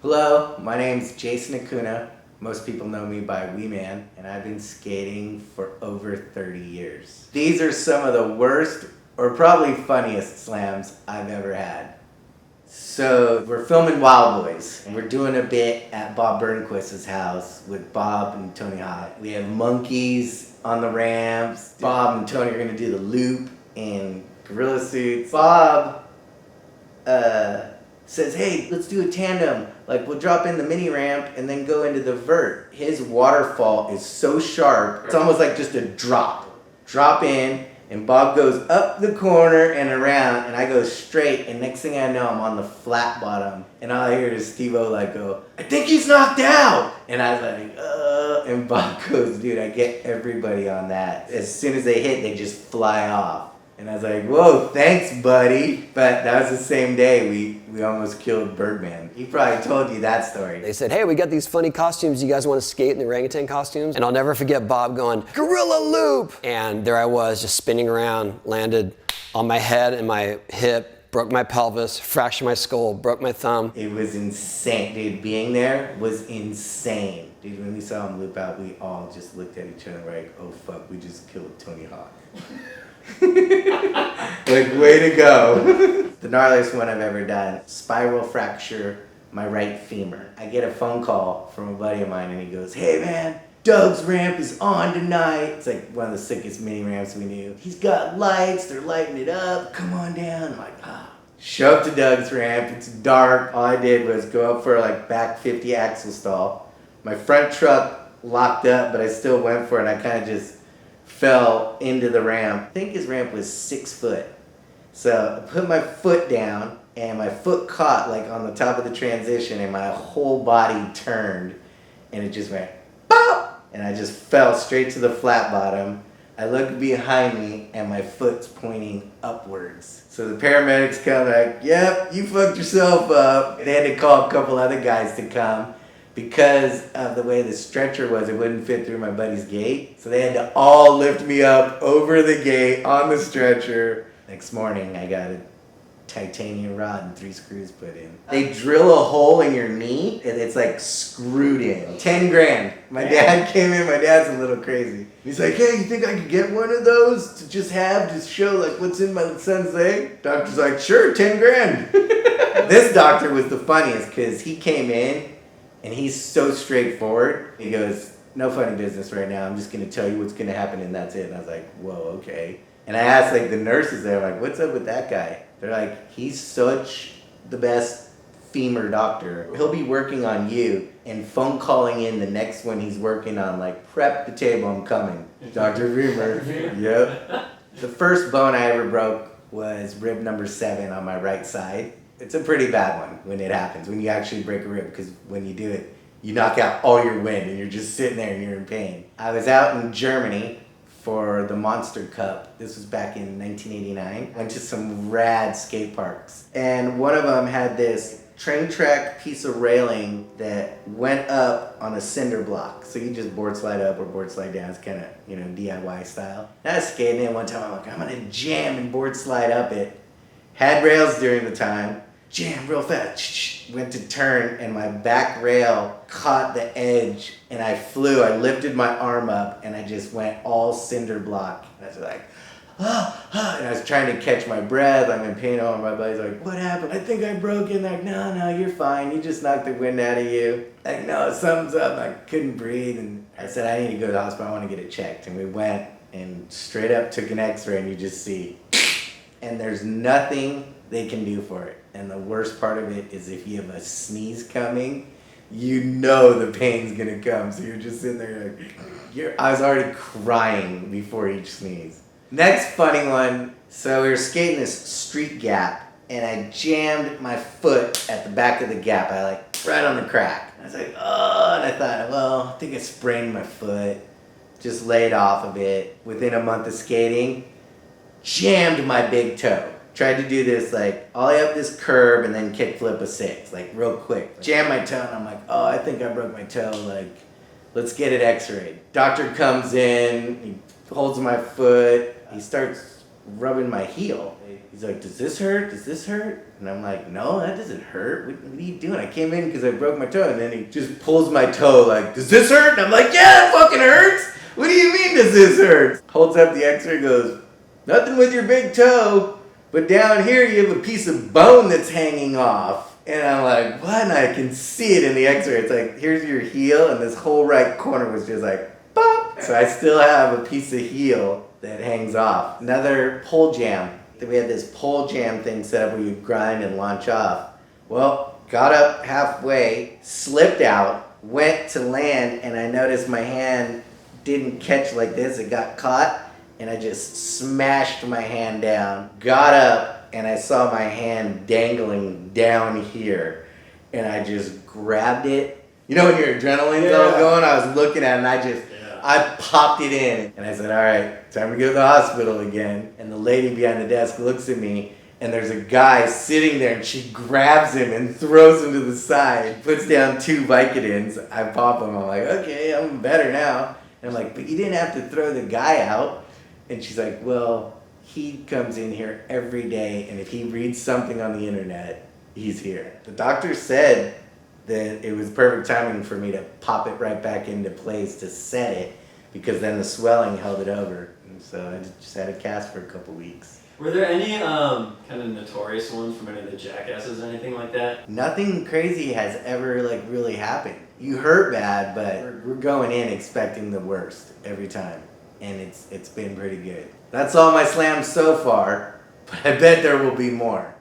Hello, my name's Jason Acuna. Most people know me by Wee Man, and I've been skating for over 30 years. These are some of the worst, or probably funniest slams I've ever had. So, we're filming Wild Boys, and we're doing a bit at Bob Burnquist's house with Bob and Tony Hawk. We have monkeys on the ramps. Bob and Tony are gonna do the loop in gorilla suits. Bob, says, hey, let's do a tandem. Like, we'll drop in the mini ramp and then go into the vert. His waterfall is so sharp, it's almost like just a drop. Drop in, and Bob goes up the corner and around, and I go straight, and next thing I know, I'm on the flat bottom. And all I hear is Steve-O like go, I think he's knocked out! And I was like, and Bob goes, dude, I get everybody on that. As soon as they hit, they just fly off. And I was like, whoa, thanks, buddy. But that was the same day we almost killed Birdman. He probably told you that story. They said, hey, we got these funny costumes. You guys want to skate in the orangutan costumes? And I'll never forget Bob going, gorilla loop! And there I was, just spinning around, landed on my head and my hip, broke my pelvis, fractured my skull, broke my thumb. It was insane, dude. Being there was insane. Dude, when we saw him loop out, we all just looked at each other like, oh fuck, we just killed Tony Hawk. Like, way to go. The gnarliest one I've ever done, spiral fracture my right femur. I get a phone call from a buddy of mine and he goes, hey man, Doug's ramp is on tonight. It's like one of the sickest mini ramps we knew. He's got lights, they're lighting it up, come on down. I'm like, ah. Show up to Doug's ramp, it's dark. All I did was go up for like back 50 axle stall. My front truck locked up, but I still went for it and I kind of just fell into the ramp. I think his ramp was 6 foot. So I put my foot down and my foot caught like on the top of the transition and my whole body turned and it just went pop! And I just fell straight to the flat bottom. I looked behind me and my foot's pointing upwards. So the paramedics come like, yep, you fucked yourself up. They had to call a couple other guys to come. Because of the way the stretcher was, it wouldn't fit through my buddy's gate. So they had to all lift me up over the gate on the stretcher. Next morning, I got a titanium rod and 3 screws put in. They drill a hole in your knee, and it's like screwed in. 10 grand. My dad came in, my dad's a little crazy. He's like, hey, you think I could get one of those to just have to show like what's in my son's leg? Doctor's like, sure, 10 grand. This doctor was the funniest because he came in, and he's so straightforward. He goes, no funny business right now. I'm just going to tell you what's going to happen and that's it. And I was like, whoa, okay. And I asked like the nurses there, like, what's up with that guy? They're like, he's such the best femur doctor. He'll be working on you and phone calling in the next one he's working on, like, prep the table, I'm coming. Dr. Femur. Yep. The first bone I ever broke was rib number 7 on my right side. It's a pretty bad one when it happens, when you actually break a rib, because when you do it, you knock out all your wind and you're just sitting there and you're in pain. I was out in Germany for the Monster Cup. This was back in 1989. Went to some rad skate parks. And one of them had this train track piece of railing that went up on a cinder block. So you just board slide up or board slide down. It's kind of, DIY style. And I was skating in one time. I'm like, I'm going to jam and board slide up it. Had rails during the time. Jam real fast, went to turn and my back rail caught the edge and I flew. I lifted my arm up and I just went all cinder block. And I was like, and I was trying to catch my breath. I'm in pain. All my buddy's like, what happened? I think I broke it. Like, no, you're fine. You just knocked the wind out of you. Like, no, something's up. I couldn't breathe. And I said, I need to go to the hospital. I want to get it checked. And we went and straight up took an x-ray and you just see. And there's nothing they can do for it. And the worst part of it is if you have a sneeze coming, you know the pain's gonna come. So you're just sitting there like, I was already crying before each sneeze. Next funny one, so we were skating this street gap and I jammed my foot at the back of the gap. I like, right on the crack. I was like, oh, and I thought, well, I think I sprained my foot. Just laid off a bit. Within a month of skating, jammed my big toe. Tried to do this like ollie up this curb and then kick flip a 6, like real quick. Jam my toe and I'm like, oh, I think I broke my toe, like, let's get it x-rayed. Doctor comes in, he holds my foot, he starts rubbing my heel. He's like, does this hurt? Does this hurt? And I'm like, no, that doesn't hurt. What are you doing? I came in because I broke my toe. And then he just pulls my toe like, does this hurt? And I'm like, yeah, it fucking hurts. What do you mean does this hurt? Holds up the x-ray, goes, nothing with your big toe. But down here you have a piece of bone that's hanging off. And I'm like, what? And I can see it in the x-ray. It's like, here's your heel. And this whole right corner was just like, pop. So I still have a piece of heel that hangs off. Another pole jam. We had this pole jam thing set up where you grind and launch off. Well, got up halfway, slipped out, went to land, and I noticed my hand didn't catch like this. It got caught, and I just smashed my hand down. Got up, and I saw my hand dangling down here, and I just grabbed it. You know when your adrenaline's all going? I was looking at it, and I popped it in. And I said, all right, time to go to the hospital again. And the lady behind the desk looks at me, and there's a guy sitting there, and she grabs him and throws him to the side, puts down 2 Vicodins. I pop them. I'm like, okay, I'm better now. And I'm like, but you didn't have to throw the guy out. And she's like, well, he comes in here every day, and if he reads something on the internet, he's here. The doctor said that it was perfect timing for me to pop it right back into place to set it, because then the swelling held it over. And so I just had a cast for a couple weeks. Were there any kind of notorious ones from any of the jackasses or anything like that? Nothing crazy has ever like really happened. You hurt bad, but we're going in expecting the worst every time. And it's been pretty good. That's all my slams so far, but I bet there will be more.